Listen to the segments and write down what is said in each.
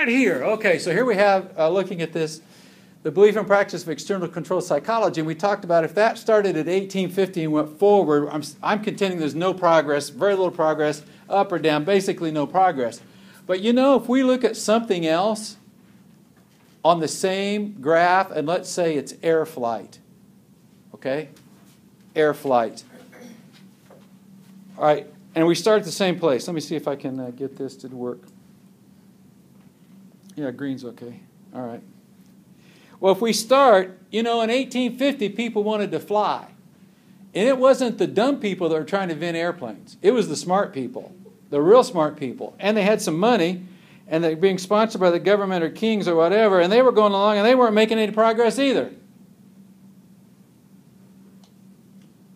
right here. Okay, so here we have, looking at this, the belief and practice of external control psychology. And we talked about if that started at 1850 and went forward, I'm contending there's no progress, very little progress, up or down, basically no progress. But you know, if we look at something else on the same graph, and let's say it's air flight, okay? Air flight. All right, and we start at the same place. Let me see if I can get this to work. Yeah, green's okay. All right. Well, if we start, you know, in 1850, people wanted to fly. And it wasn't the dumb people that were trying to invent airplanes. It was the smart people, the real smart people. And they had some money, and they're being sponsored by the government or kings or whatever, and they were going along, and they weren't making any progress either.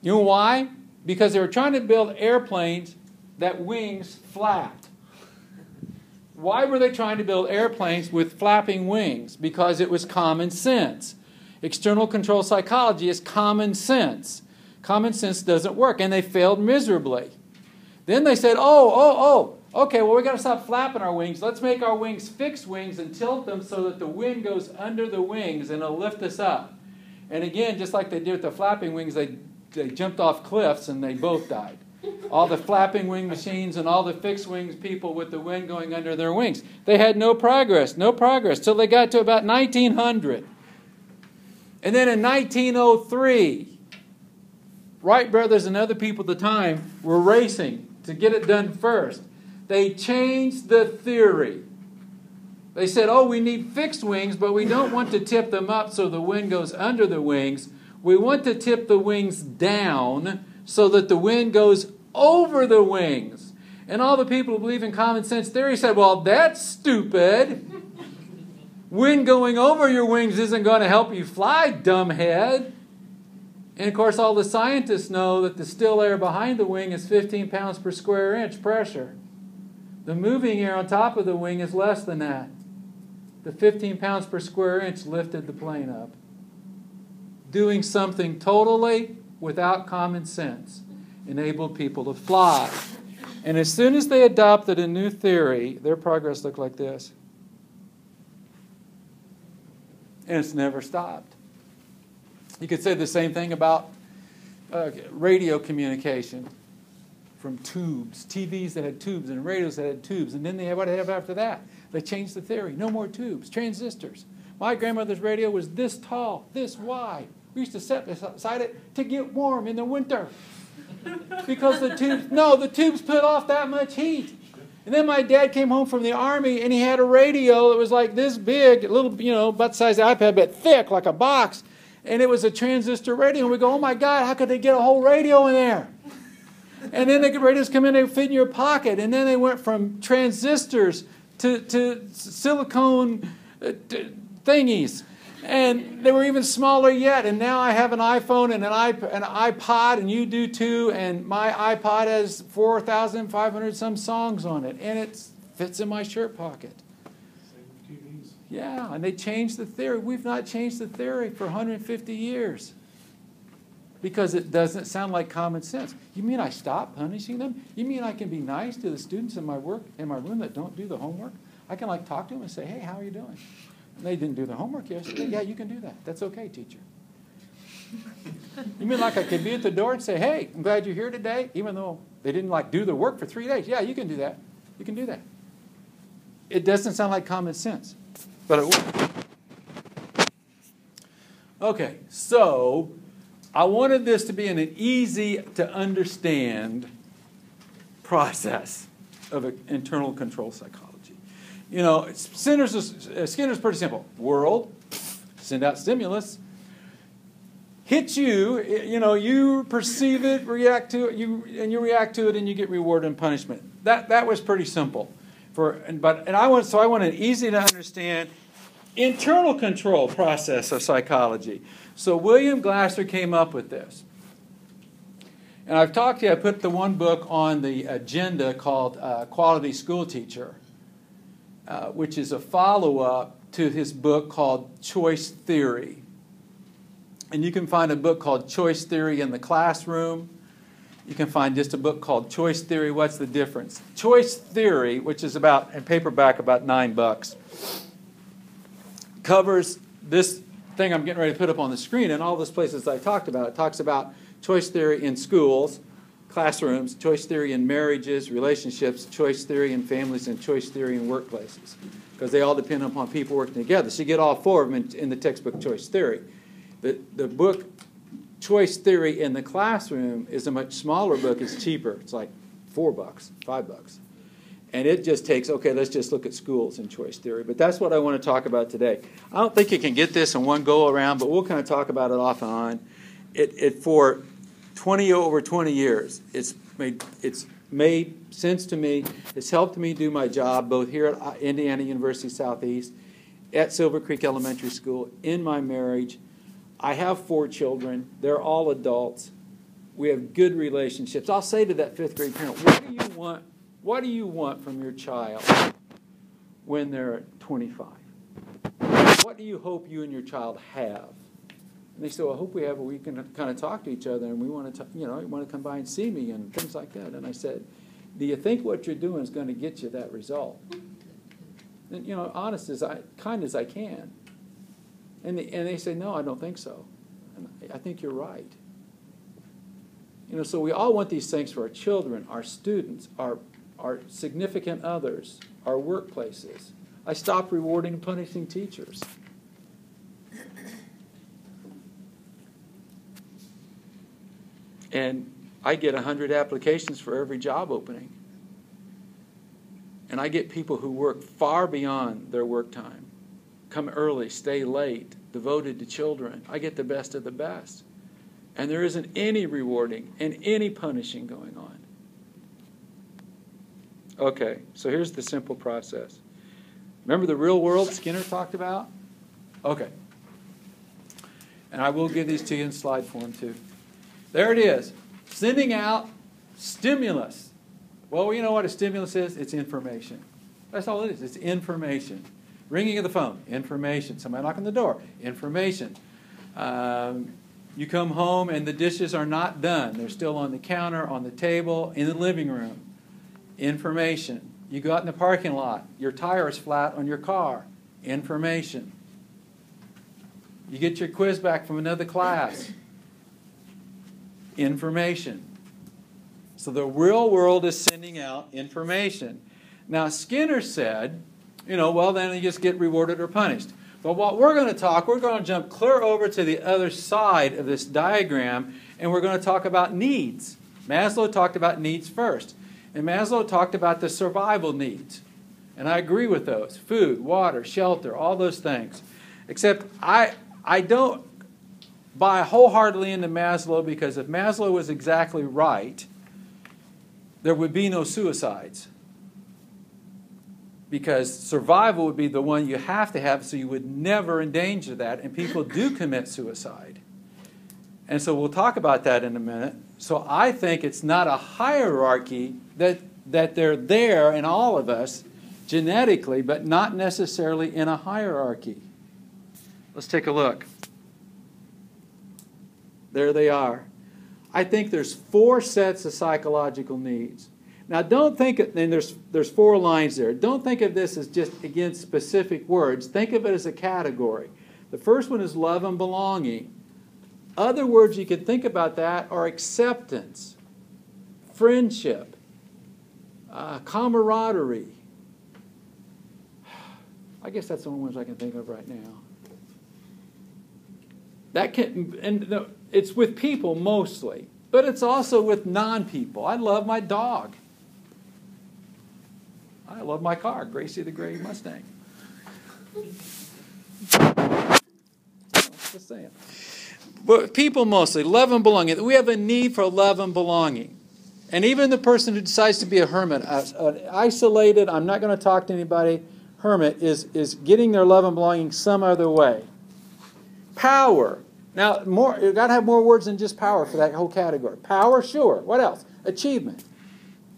You know why? Because they were trying to build airplanes that wings flapped. Why were they trying to build airplanes with flapping wings? Because it was common sense. External control psychology is common sense. Common sense doesn't work, and they failed miserably. Then they said, okay, well, we've got to stop flapping our wings. Let's make our wings fixed wings and tilt them so that the wind goes under the wings and it'll lift us up. And again, just like they did with the flapping wings, they jumped off cliffs and they both died. All the flapping wing machines and all the fixed wings people with the wind going under their wings. They had no progress, till they got to about 1900. And then in 1903, Wright brothers and other people at the time were racing to get it done first. They changed the theory. They said, we need fixed wings, but we don't want to tip them up so the wind goes under the wings. We want to tip the wings down so that the wind goes over the wings. And all the people who believe in common sense theory said, well, that's stupid. Wind going over your wings isn't going to help you fly, dumbhead. And of course, all the scientists know that the still air behind the wing is 15 pounds per square inch pressure. The moving air on top of the wing is less than that. The 15 pounds per square inch lifted the plane up. Doing something totally without common sense enabled people to fly. And as soon as they adopted a new theory, their progress looked like this. And it's never stopped. You could say the same thing about radio communication from tubes, TVs that had tubes and radios that had tubes. And then what did they have after that? They changed the theory. No more tubes, transistors. My grandmother's radio was this tall, this wide. We used to sit beside it to get warm in the winter. Because the tubes put off that much heat. And then my dad came home from the army and he had a radio that was like this big, a little, butt-sized iPad, but thick like a box. And it was a transistor radio. And we go, oh my God, how could they get a whole radio in there? And then the radios come in, they fit in your pocket. And then they went from transistors to silicone thingies. And they were even smaller yet. And now I have an iPhone and an iPod, and you do too. And my iPod has 4,500 some songs on it. And it fits in my shirt pocket. Same with TVs. Yeah, and they changed the theory. We've not changed the theory for 150 years. Because it doesn't sound like common sense. You mean I stop punishing them? You mean I can be nice to the students in my room that don't do the homework? I can talk to them and say, hey, how are you doing? And they didn't do the homework yesterday. Yeah, you can do that. That's okay, teacher. You mean I could be at the door and say, hey, I'm glad you're here today, even though they didn't do the work for 3 days. Yeah, you can do that. You can do that. It doesn't sound like common sense, but it will. Okay, so I wanted this to be an easy to understand process of internal control psychology. Skinner's pretty simple. World, send out stimulus, hits you, you perceive it, react to it, you react to it, and you get reward and punishment. That was pretty simple. I want an easy to understand internal control process of psychology. So William Glasser came up with this. And I've talked to you, I put the one book on the agenda called Quality School Teacher, which is a follow-up to his book called Choice Theory. And you can find a book called Choice Theory in the Classroom. you can find just a book called Choice Theory, What's the Difference? Choice Theory, which is about, in paperback, about $9, covers this thing I'm getting ready to put up on the screen and all those places I talked about. It talks about choice theory in schools, classrooms, choice theory in marriages, relationships, choice theory in families, and choice theory in workplaces. Because they all depend upon people working together. So you get all four of them in the textbook Choice Theory. The book Choice Theory in the Classroom is a much smaller book. It's cheaper. It's like $4, $5. And it just takes, okay, let's just look at schools and choice theory. But that's what I want to talk about today. I don't think you can get this in one go around, but we'll kind of talk about it off and on. It for over 20 years, it's made sense to me. It's helped me do my job both here at Indiana University Southeast, at Silver Creek Elementary School, in my marriage. I have 4 children. They're all adults. We have good relationships. I'll say to that 5th grade parent, what do you want from your child when they're 25? What do you hope you and your child have? And they say, well, I hope we have where we can kind of talk to each other, and we want to, you want to come by and see me and things like that. And I said, do you think what you're doing is going to get you that result? And, honest as kind as I can. And they say, no, I don't think so. And I think you're right. So we all want these things for our children, our students, our significant others, our workplaces. I stopped rewarding and punishing teachers. And I get 100 applications for every job opening. And I get people who work far beyond their work time, come early, stay late, devoted to children. I get the best of the best. And there isn't any rewarding and any punishing going on. Okay, so here's the simple process. Remember the real world Skinner talked about? Okay. And I will give these to you in slide form too. There it is. Sending out stimulus. Well, you know what a stimulus is? It's information. That's all it is. It's information. Ringing of the phone. Information. Somebody knocking on the door. Information. You come home and the dishes are not done. They're still on the counter, on the table, in the living room. Information. You go out in the parking lot. Your tire is flat on your car. Information. You get your quiz back from another class. Information. So the real world is sending out information. Now Skinner said, well then you just get rewarded or punished. But what we're going to jump clear over to the other side of this diagram, and we're going to talk about needs. Maslow talked about needs first. And Maslow talked about the survival needs. And I agree with those. Food, water, shelter, all those things. Except I don't buy wholeheartedly into Maslow, because if Maslow was exactly right, there would be no suicides. Because survival would be the one you have to have, so you would never endanger that. And people do commit suicide. And so we'll talk about that in a minute. So I think it's not a hierarchy that they're there in all of us genetically, but not necessarily in a hierarchy. Let's take a look. There they are. I think there's 4 sets of psychological needs. Now don't think, and there's 4 lines there. Don't think of this as just, again, specific words. Think of it as a category. The first one is love and belonging. Other words you could think about that are acceptance, friendship, camaraderie. I guess that's the only ones I can think of right now. It's with people mostly, but it's also with non-people. I love my dog. I love my car, Gracie the Gray Mustang. Just saying. But people mostly, love and belonging. We have a need for love and belonging. And even the person who decides to be a hermit, isolated, I'm not going to talk to anybody, hermit, is getting their love and belonging some other way. Power. Now, you've got to have more words than just power for that whole category. Power, sure. What else? Achievement.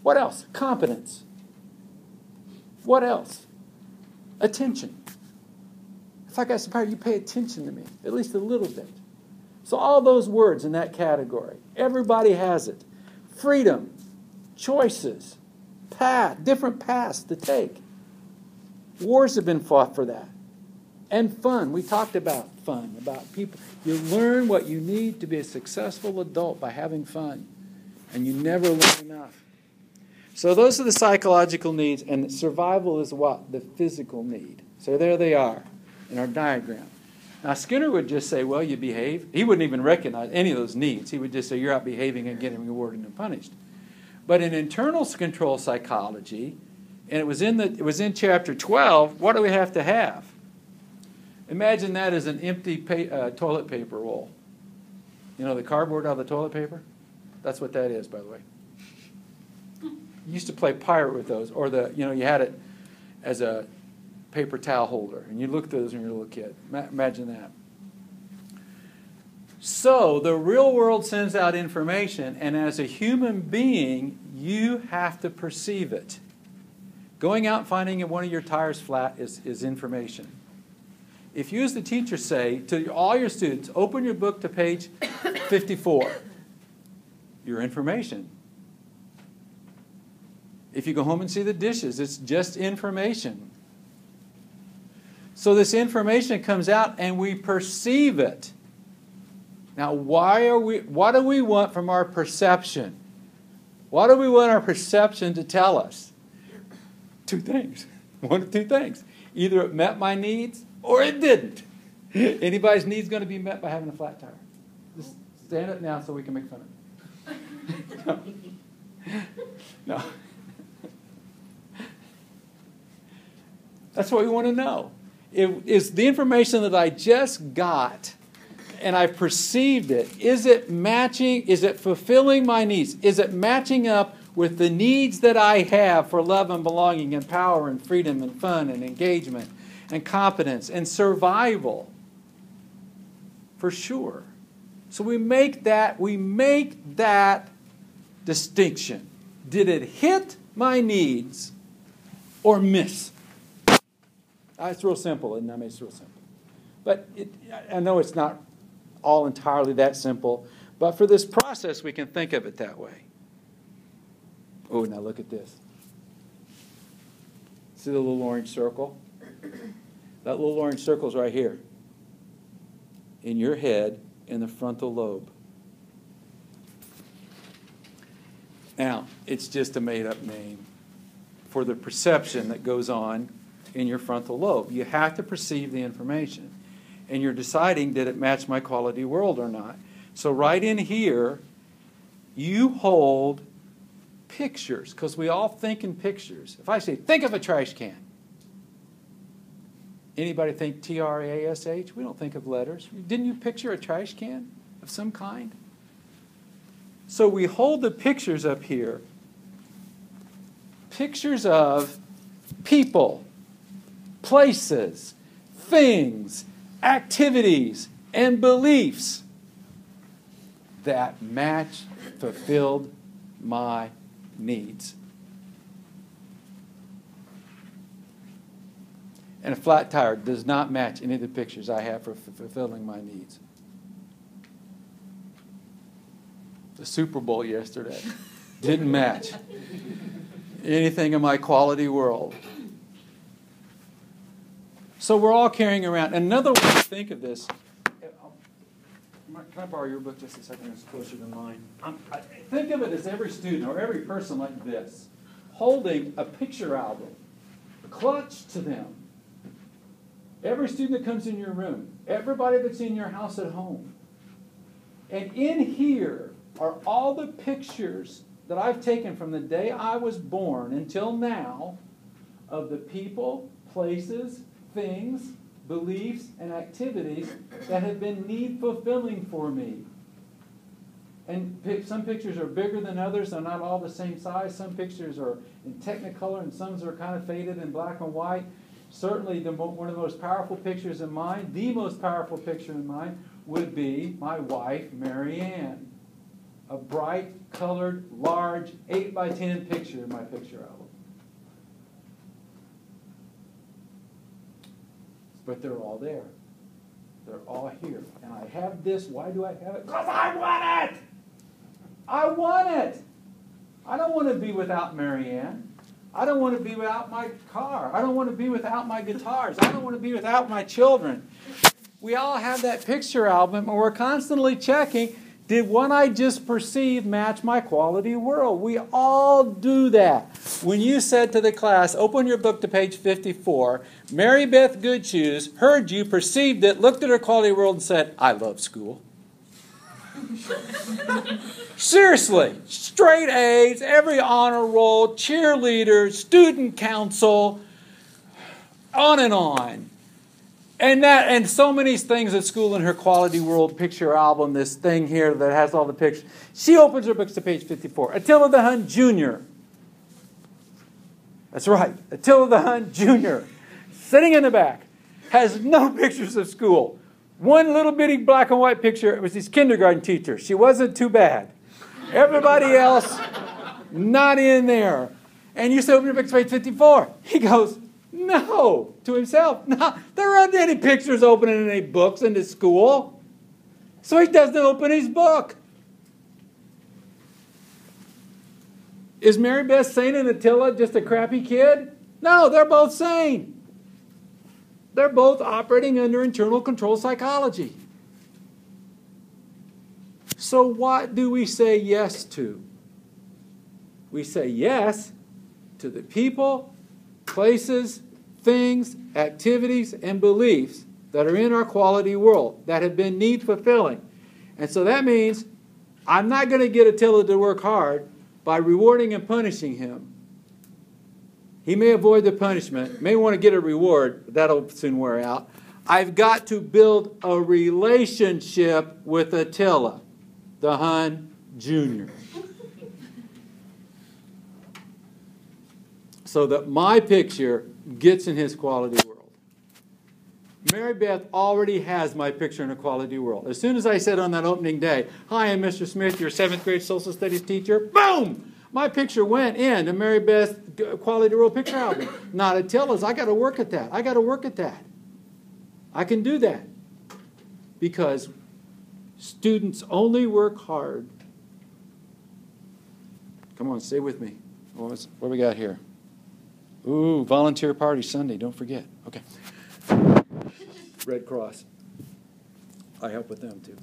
What else? Competence. What else? Attention. If I got some power, you pay attention to me, at least a little bit. So all those words in that category, everybody has it. freedom, choices, different paths to take. Wars have been fought for that. And fun. We talked about fun, about people. You learn what you need to be a successful adult by having fun. And you never learn enough. So those are the psychological needs, and survival is what? The physical need. So there they are in our diagram. Now Skinner would just say, well, you behave. He wouldn't even recognize any of those needs. He would just say, you're out behaving and getting rewarded and punished. But in internal control psychology, and it was in chapter 12, what do we have to have? Imagine that as an empty toilet paper roll. You know, the cardboard out of the toilet paper? That's what that is, by the way. You used to play pirate with those, or you had it as a paper towel holder, and you look at those when you're a little kid. Imagine that. So the real world sends out information, and as a human being, you have to perceive it. Going out and finding one of your tires flat is information. If you as the teacher say to all your students, open your book to page 54, your information. If you go home and see the dishes, it's just information. So this information comes out and we perceive it. Now, what do we want from our perception? What do we want our perception to tell us? Two things. One of two things. Either it met my needs or it didn't. Anybody's needs going to be met by having a flat tire? Just stand up now so we can make fun of it. No. That's what we want to know. Is the information that I just got and I perceived it, is it matching, is it fulfilling my needs? Is it matching up with the needs that I have for love and belonging and power and freedom and fun and engagement and competence and survival? For sure. So we make that distinction. Did it hit my needs or miss? It's real simple, isn't it? I mean, it's real simple. But I know it's not all entirely that simple, but for this process, we can think of it that way. Oh, now look at this. See the little orange circle? That little orange circle is right here. In your head, in the frontal lobe. Now, it's just a made-up name for the perception that goes on in your frontal lobe. You have to perceive the information. And you're deciding, did it match my quality world or not? So right in here, you hold pictures, because we all think in pictures. If I say, think of a trash can. Anybody think T-R-A-S-H? We don't think of letters. Didn't you picture a trash can of some kind? So we hold the pictures up here. Pictures of people, places, things, activities, and beliefs that fulfilled my needs. And a flat tire does not match any of the pictures I have for fulfilling my needs. The Super Bowl yesterday didn't match anything in my quality world. So we're all carrying around. Another way to think of this, can I borrow your book just a second? It's closer than mine. Think of it as every student or every person like this, holding a picture album, clutched to them. Every student that comes in your room, everybody that's in your house at home. And in here are all the pictures that I've taken from the day I was born until now of the people, places, things, beliefs, and activities that have been need-fulfilling for me. And some pictures are bigger than others. They're not all the same size. Some pictures are in Technicolor, and some are kind of faded in black and white. Certainly, one of the most powerful pictures in mine, the most powerful picture in mine, would be my wife, Mary Ann. A bright, colored, large, 8x10 picture in my picture album. But they're all there. They're all here. And I have this. Why do I have it? Because I want it! I want it! I don't want to be without Marianne. I don't want to be without my car. I don't want to be without my guitars. I don't want to be without my children. We all have that picture album, and we're constantly checking, did what I just perceived match my quality world? We all do that. When you said to the class, open your book to page 54, Mary Beth Goodshoes heard you, perceived it, looked at her quality world and said, I love school. Seriously, straight A's, every honor roll, cheerleader, student council, on and on. And so many things at school in her quality world picture album, this thing here that has all the pictures. She opens her books to page 54. Attila the Hun Jr. That's right, Attila the Hun Jr. sitting in the back, has no pictures of school. One little bitty black and white picture, it was his kindergarten teacher. She wasn't too bad. Everybody else, not in there. And you say, open your book to page 54. He goes, no, to himself. No, there aren't any pictures opening in any books in this school. So he doesn't open his book. Is Mary Beth sane and Attila just a crappy kid? No, they're both sane. They're both operating under internal control psychology. So what do we say yes to? We say yes to the people, places, things, activities, and beliefs that are in our quality world that have been need fulfilling. And so that means I'm not going to get Attila to work hard by rewarding and punishing him. He may avoid the punishment, may want to get a reward, but that'll soon wear out. I've got to build a relationship with Attila, the Hun Jr. So that my picture gets in his quality world. Mary Beth already has my picture in a quality world. As soon as I said on that opening day, hi, I'm Mr. Smith, your 7th grade social studies teacher, boom! My picture went into Mary Beth's quality world picture album. Not Attila's. I got to work at that. I got to work at that. I can do that. Because students only work hard. Come on, stay with me. What we got here? Ooh, volunteer party Sunday. Don't forget. Okay. Red Cross. I help with them too.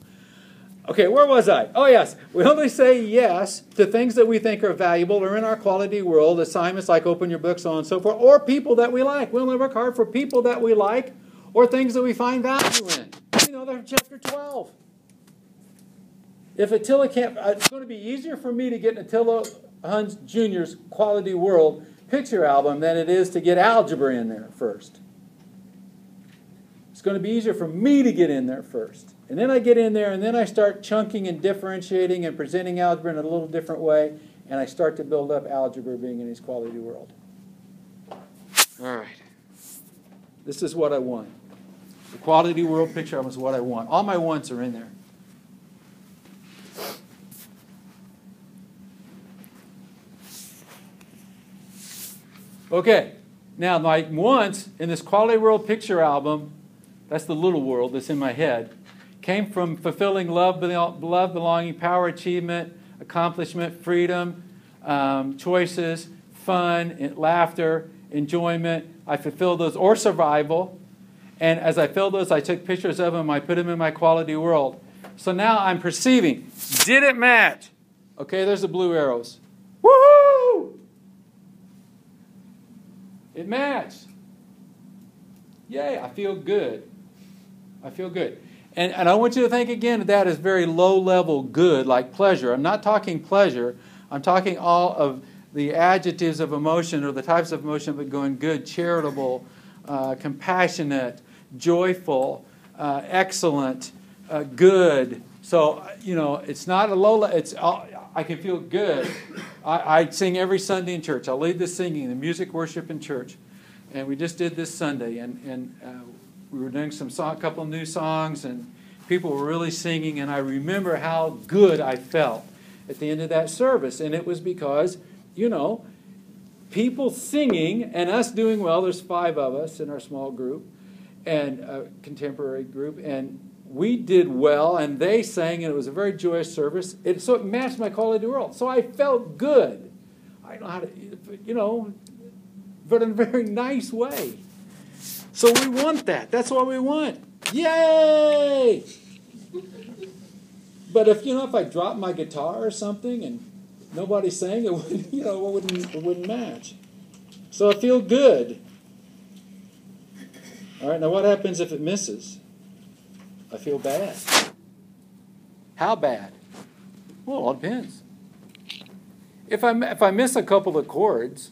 Okay, where was I? Oh, yes. We only say yes to things that we think are valuable or in our quality world, assignments like open your book, so on and so forth, or people that we like. We only work hard for people that we like or things that we find value in. You know, that's chapter 12. If Attila can't, it's going to be easier for me to get Attila Hun Jr.'s quality world picture album than it is to get algebra in there first. It's going to be easier for me to get in there first. And then I get in there, and then I start chunking and differentiating and presenting algebra in a little different way, and I start to build up algebra being in his quality world. All right. This is what I want. The quality world picture album is what I want. All my wants are in there. Okay. Now, my wants in this quality world picture album, that's the little world that's in my head, came from fulfilling love, belonging, power, achievement, accomplishment, freedom, choices, fun, laughter, enjoyment. I fulfilled those, or survival. And as I filled those, I took pictures of them. I put them in my quality world. So now I'm perceiving, did it match? Okay, there's the blue arrows. Woohoo! It matched. Yay, I feel good. I feel good. And I want you to think again of that as very low-level good, like pleasure. I'm not talking pleasure. I'm talking all of the adjectives of emotion or the types of emotion that go in good, charitable, compassionate, joyful, excellent, good. So, you know, it's not a low level. It's I can feel good. I sing every Sunday in church. I lead the singing, the music worship in church. And we just did this Sunday. And we were doing a couple new songs, and people were really singing, and I remember how good I felt at the end of that service. And it was because, you know, people singing and us doing well. There's 5 of us in our small group and contemporary group, and we did well, and they sang, and it was a very joyous service. So it matched my quality world. So I felt good. I know how to, but in a very nice way. So we want that. That's what we want. Yay! But if I drop my guitar or something and nobody's saying it, it wouldn't match. So I feel good. All right, now what happens if it misses? I feel bad. How bad? Well, it all depends. If I miss a couple of chords,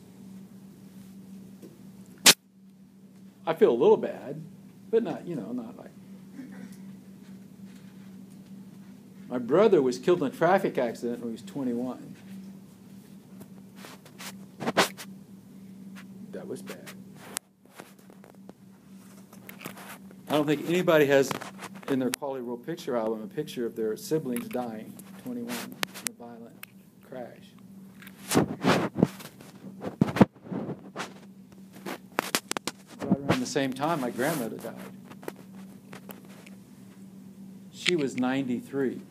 I feel a little bad, but not like. My brother was killed in a traffic accident when he was 21. That was bad. I don't think anybody has in their Quality World Picture album a picture of their siblings dying, 21, in a violent crash. Right around the same time, my grandmother died. She was 93.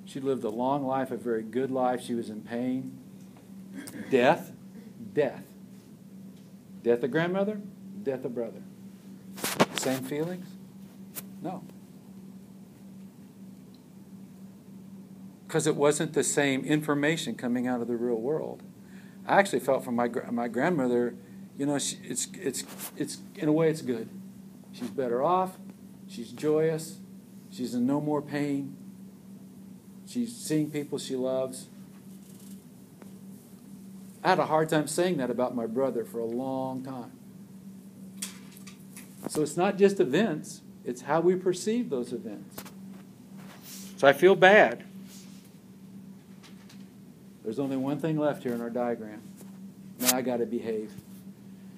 She lived a long life, a very good life. She was in pain. Death. Death of grandmother, death of brother. Same feelings? No. Because it wasn't the same information coming out of the real world. I actually felt from my grandmother, it's in a way it's good. She's better off. She's joyous. She's in no more pain. She's seeing people she loves. I had a hard time saying that about my brother for a long time. So it's not just events, it's how we perceive those events. So I feel bad. There's only one thing left here in our diagram. Now I got to behave.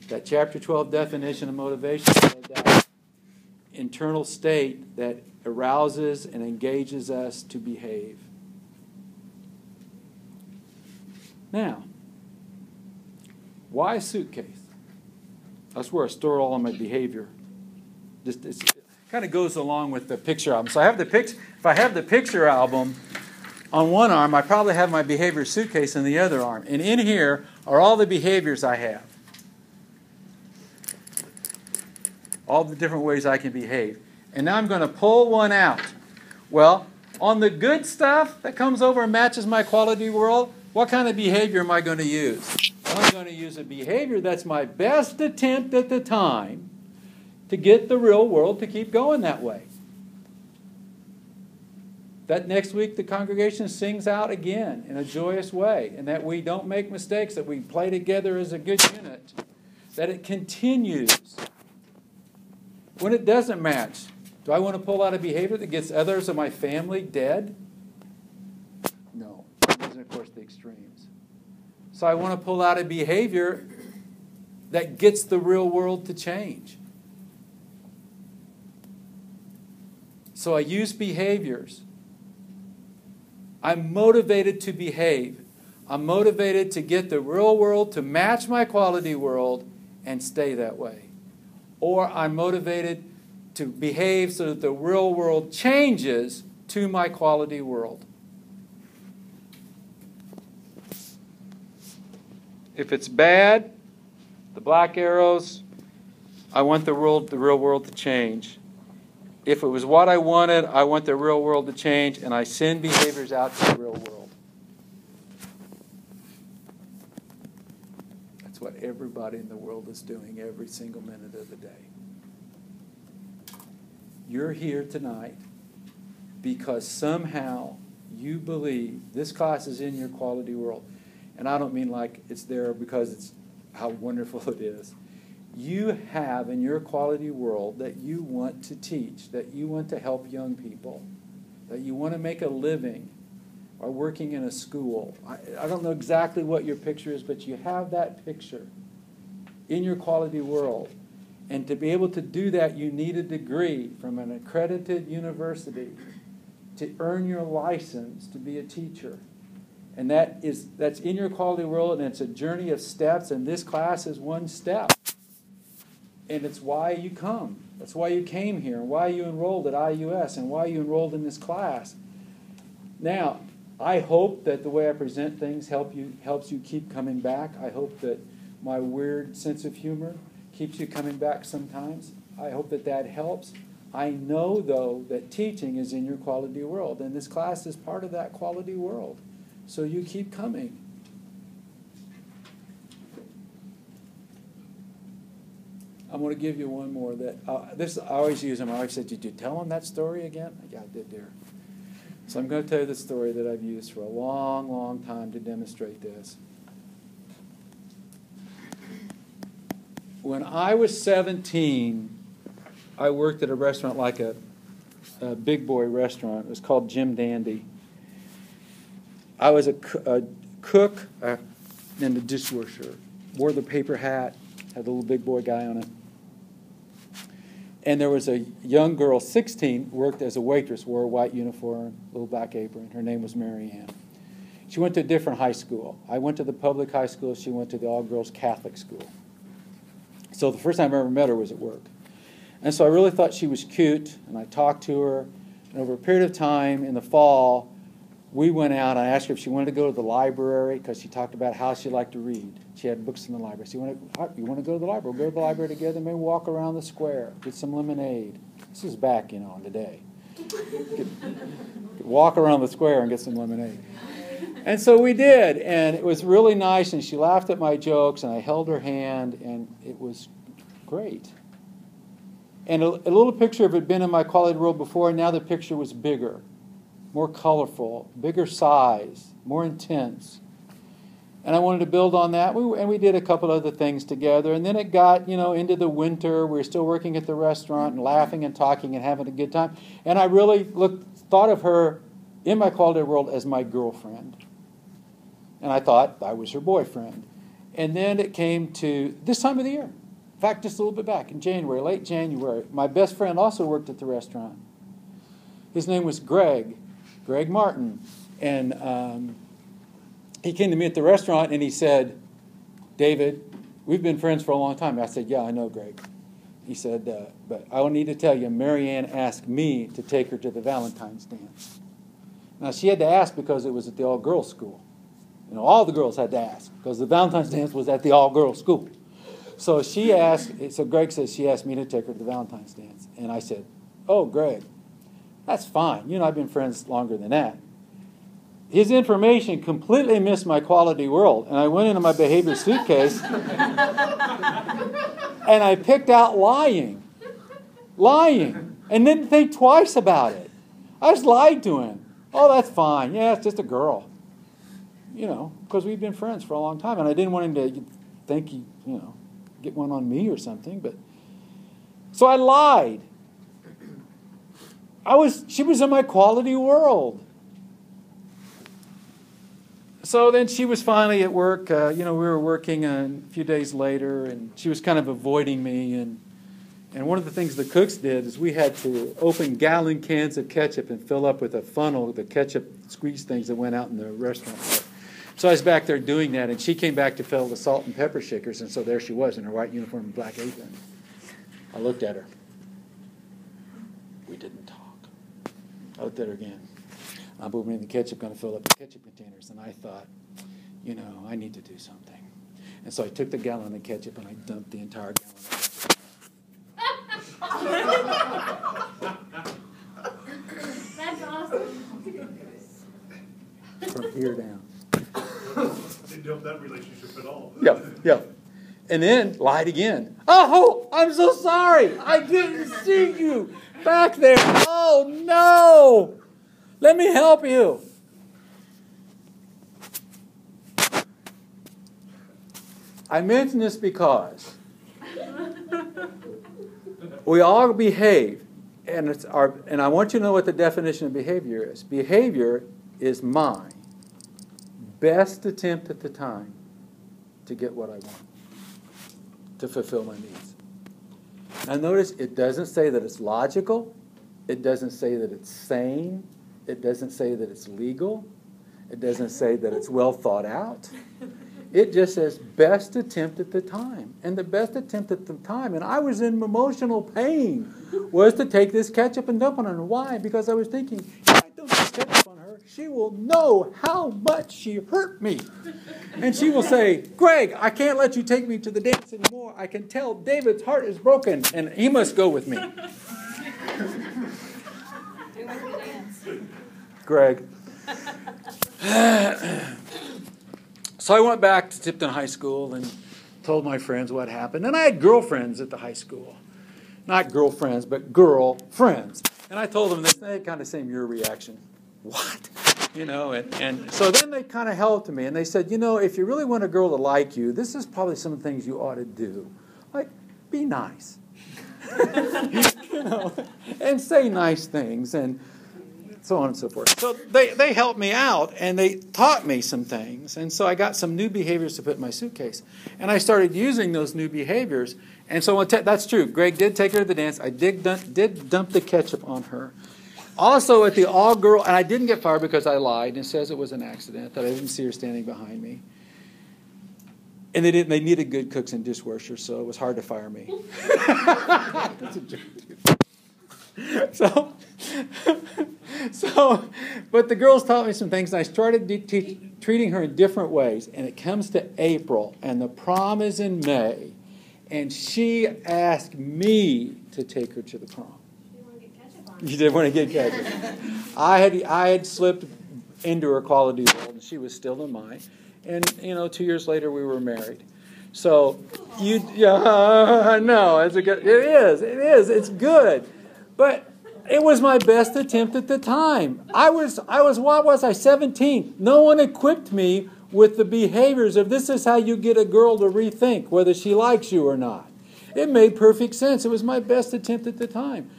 That chapter 12 definition of motivation said that internal state that arouses and engages us to behave. Now, why a suitcase? That's where I store all of my behavior. It kind of goes along with the picture album. So if I have the picture album on one arm, I probably have my behavior suitcase in the other arm. And in here are all the behaviors I have. All the different ways I can behave. And now I'm going to pull one out. Well, on the good stuff that comes over and matches my quality world, what kind of behavior am I going to use? I'm going to use a behavior that's my best attempt at the time to get the real world to keep going that way. That next week the congregation sings out again in a joyous way, and that we don't make mistakes, that we play together as a good unit, that it continues. When it doesn't match, do I want to pull out a behavior that gets others of my family dead? No. These are, of course, the extremes. So I want to pull out a behavior that gets the real world to change. So I use behaviors. I'm motivated to behave. I'm motivated to get the real world to match my quality world and stay that way. Or I'm motivated to behave so that the real world changes to my quality world. If it's bad, the black arrows, I want the real world to change. If it was what I wanted, I want the real world to change, and I send behaviors out to the real world. That's what everybody in the world is doing every single minute of the day. You're here tonight because somehow you believe this class is in your quality world. And I don't mean like it's there because it's how wonderful it is. You have in your quality world that you want to teach, that you want to help young people, that you want to make a living or working in a school. I don't know exactly what your picture is, but you have that picture in your quality world. And to be able to do that, you need a degree from an accredited university to earn your license to be a teacher. And that's in your quality world, and it's a journey of steps, and this class is one step. And it's why you come. That's why you came here, and why you enrolled at IUS, and why you enrolled in this class. Now, I hope that the way I present things helps you keep coming back. I hope that my weird sense of humor keeps you coming back sometimes. I hope that that helps. I know, though, that teaching is in your quality world, and this class is part of that quality world. So you keep coming. I'm going to give you one more that this I always use them. I always said, "Did you tell them that story again?" Yeah, I did, dear. So I'm going to tell you the story that I've used for a long, long time to demonstrate this. When I was 17, I worked at a restaurant like a big boy restaurant. It was called Jim Dandy. I was a cook and a dishwasher. Wore the paper hat, had the little big boy guy on it. And there was a young girl, 16, worked as a waitress, wore a white uniform, little black apron. Her name was Mary Ann. She went to a different high school. I went to the public high school. She went to the all-girls Catholic school. So the first time I ever met her was at work. And so I really thought she was cute, and I talked to her. And over a period of time in the fall, we went out. I asked her if she wanted to go to the library because she talked about how she liked to read. She had books in the library. So you want to go to the library? We'll go to the library together, maybe walk around the square, get some lemonade. This is back, in the day. Walk around the square and get some lemonade. And so we did, and it was really nice, and she laughed at my jokes, and I held her hand, and it was great. And a little picture of it had been in my quality world before, and now the picture was bigger, more colorful, bigger size, more intense. And I wanted to build on that, and we did a couple other things together. And then it got, into the winter. We were still working at the restaurant and laughing and talking and having a good time. And I really thought of her in my quality world as my girlfriend. And I thought I was her boyfriend. And then it came to this time of the year. In fact, just a little bit back in January, late January. My best friend also worked at the restaurant. His name was Greg Martin. And he came to me at the restaurant and he said, "David, we've been friends for a long time." I said, "Yeah, I know, Greg." He said, "But I need to tell you, Mary Ann asked me to take her to the Valentine's dance." Now, she had to ask because it was at the all-girls school. All the girls had to ask because the Valentine's dance was at the all-girls school. So she asked, so Greg says she asked me to take her to the Valentine's dance. And I said, "Oh, Greg, that's fine. I've been friends longer than that." His information completely missed my quality world. And I went into my behavior suitcase and I picked out lying. And didn't think twice about it. I just lied to him. "Oh, that's fine. Yeah, it's just a girl." Because we've been friends for a long time. And I didn't want him to think he, get one on me or something. So I lied. She was in my quality world. So then she was finally at work. We were working a few days later, and she was kind of avoiding me. And one of the things the cooks did is we had to open gallon cans of ketchup and fill up with a funnel the ketchup squeeze things that went out in the restaurant. So I was back there doing that, and she came back to fill the salt and pepper shakers, and so there she was in her white uniform and black apron. I looked at her. We didn't talk. I looked at her again. I'm opening the ketchup, going to fill up the ketchup containers. And I thought, I need to do something. And so I took the gallon of ketchup and I dumped the entire gallon of ketchup. That's awesome. From here down. Didn't help that relationship at all. Yeah. And then lied again. "Oh, I'm so sorry. I didn't see you back there. Oh, no. Let me help you." I mention this because we all behave, and I want you to know what the definition of behavior is. Behavior is my best attempt at the time to get what I want, to fulfill my needs. Now notice it doesn't say that it's logical. It doesn't say that it's sane. It doesn't say that it's legal. It doesn't say that it's well thought out. It just says best attempt at the time. And the best attempt at the time, and I was in emotional pain, was to take this ketchup and dump on her. And why? Because I was thinking, if I dump this ketchup on her, she will know how much she hurt me. And she will say, Greg, I can't let you take me to the dance anymore. I can tell David's heart is broken, and he must go with me. Greg. So I went back to Tipton High School and told my friends what happened. And I had girlfriends at the high school. Not girlfriends, but girl friends. And I told them this, they kind of same your reaction. What? You know, and so then they kind of held to me and they said, you know, if you really want a girl to like you, this is probably some things you ought to do. Like, be nice. You know, and say nice things and so on and so forth. So they helped me out and they taught me some things. And so I got some new behaviors to put in my suitcase. And I started using those new behaviors. And so that's true. Greg did take her to the dance. I did dump the ketchup on her. Also at the all-girl, and I didn't get fired because I lied and says it was an accident, that I didn't see her standing behind me. And they needed good cooks and dishwashers, so it was hard to fire me. That's a joke, too. But the girls taught me some things, and I started treating her in different ways. And it comes to April, and the prom is in May, and she asked me to take her to the prom. You didn't want to get ketchup. I had slipped into her quality world, and she was still in mine. And 2 years later, we were married. So no, it is, it's good, but it was my best attempt at the time. I was 17. No one equipped me with the behaviors of this is how you get a girl to rethink whether she likes you or not. It made perfect sense. It was my best attempt at the time.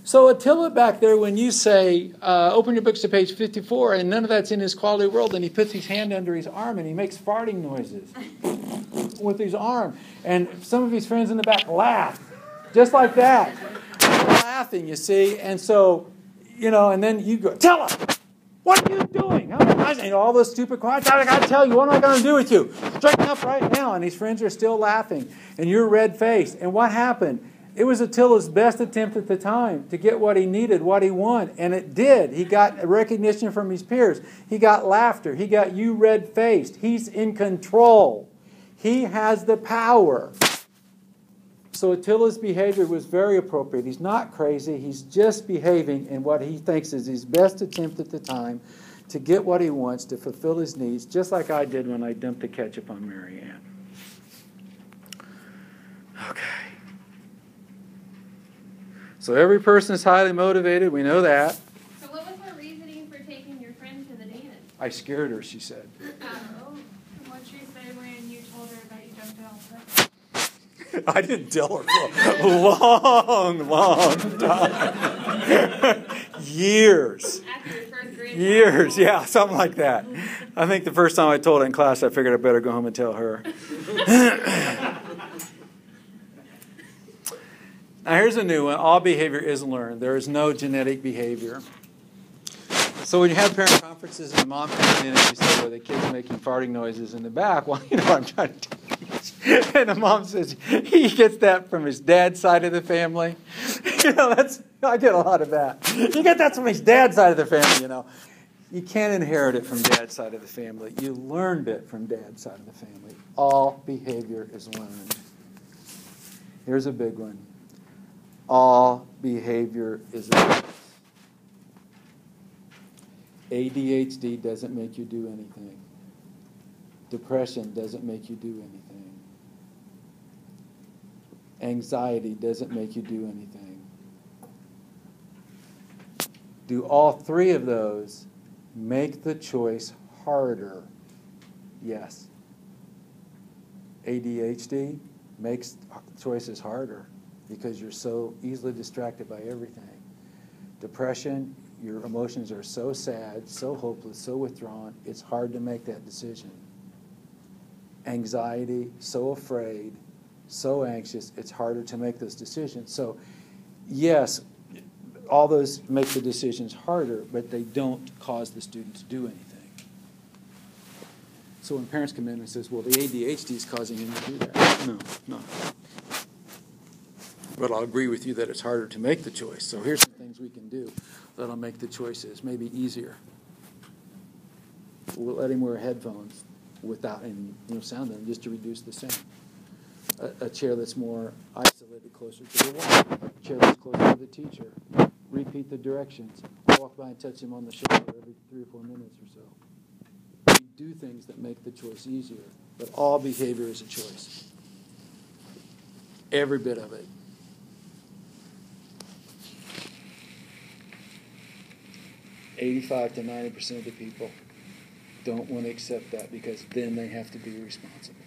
So Attila back there, when you say, open your books to page 54, and none of that's in his quality world, and he puts his hand under his arm and he makes farting noises with his arm. And some of his friends in the back laugh, just like that. They're laughing, you see. And so, and then you go, Attila, what are you doing? All those stupid questions. I got to tell you, what am I going to do with you? Straighten up right now. And his friends are still laughing. And you're red-faced. And what happened? It was Attila's best attempt at the time to get what he needed, what he wanted. And it did. He got recognition from his peers. He got laughter. He got you red-faced. He's in control. He has the power. So Attila's behavior was very appropriate. He's not crazy. He's just behaving in what he thinks is his best attempt at the time to get what he wants, to fulfill his needs, just like I did when I dumped the ketchup on Mary Ann. Okay. So every person is highly motivated. We know that. So what was her reasoning for taking your friend to the dance? I scared her, she said. Oh. What'd she say when you told her that you jumped out? I didn't tell her for a long time. Years. After your first grade. Years, yeah, something like that. I think the first time I told it in class, I figured I better go home and tell her. Now here's a new one. All behavior is learned. There is no genetic behavior. So when you have parent conferences and the mom comes in and you say, well, the kid's making farting noises in the back, well, you know what I'm trying to teach. And the mom says, he gets that from his dad's side of the family. I get a lot of that. You get that from his dad's side of the family, You can't inherit it from dad's side of the family. You learned it from dad's side of the family. All behavior is learned. Here's a big one. All behavior is learned. ADHD doesn't make you do anything. Depression doesn't make you do anything. Anxiety doesn't make you do anything. Do all three of those make the choice harder? Yes. ADHD makes choices harder because you're so easily distracted by everything. Depression, your emotions are so sad, so hopeless, so withdrawn, it's hard to make that decision. Anxiety, so afraid, so anxious, it's harder to make those decisions. So, yes, all those make the decisions harder, but they don't cause the student to do anything. So when parents come in and says, well, the ADHD is causing him to do that. No. But I'll agree with you that it's harder to make the choice. So here's some things we can do that'll make the choices maybe easier. We'll let him wear headphones without any sound in them, just to reduce the sound. A chair that's more isolated, closer to the wall. A chair that's closer to the teacher. Repeat the directions. Walk by and touch him on the shoulder every 3 or 4 minutes or so. We do things that make the choice easier, but all behavior is a choice. Every bit of it. "85 to 90% of the people don't want to accept that because then they have to be responsible.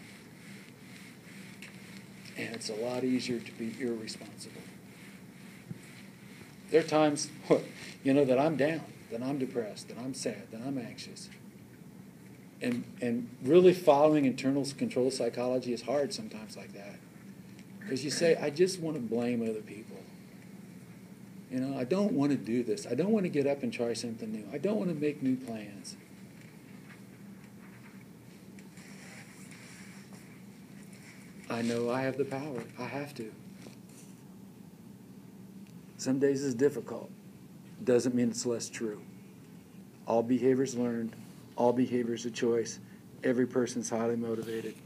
And it's a lot easier to be irresponsible. There are times, that I'm down, that I'm depressed, that I'm sad, that I'm anxious. And really following internal control psychology is hard sometimes like that. Because you say, I just want to blame other people. I don't want to do this. I don't want to get up and try something new. I don't want to make new plans. I know I have the power. I have to. Some days it's difficult. Doesn't mean it's less true. All behavior is learned. All behavior is a choice. Every person's highly motivated.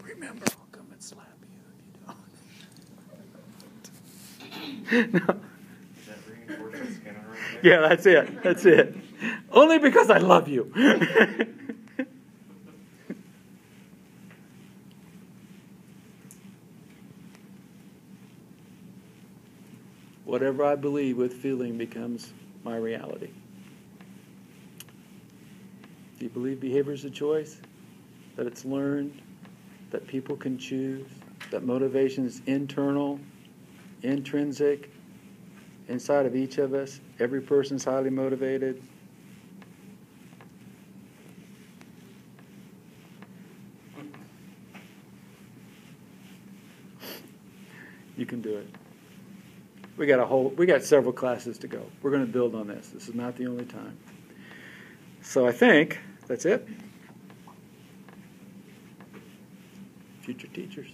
Remember, I'll come and slap you if you don't. No. Yeah, that's it. That's it. Only because I love you. Whatever I believe with feeling becomes my reality. If you believe behavior is a choice, that it's learned, that people can choose, that motivation is internal, intrinsic, inside of each of us, every person's highly motivated. You can do it. We got several classes to go. We're going to build on this. This is not the only time. So I think that's it. Future teachers.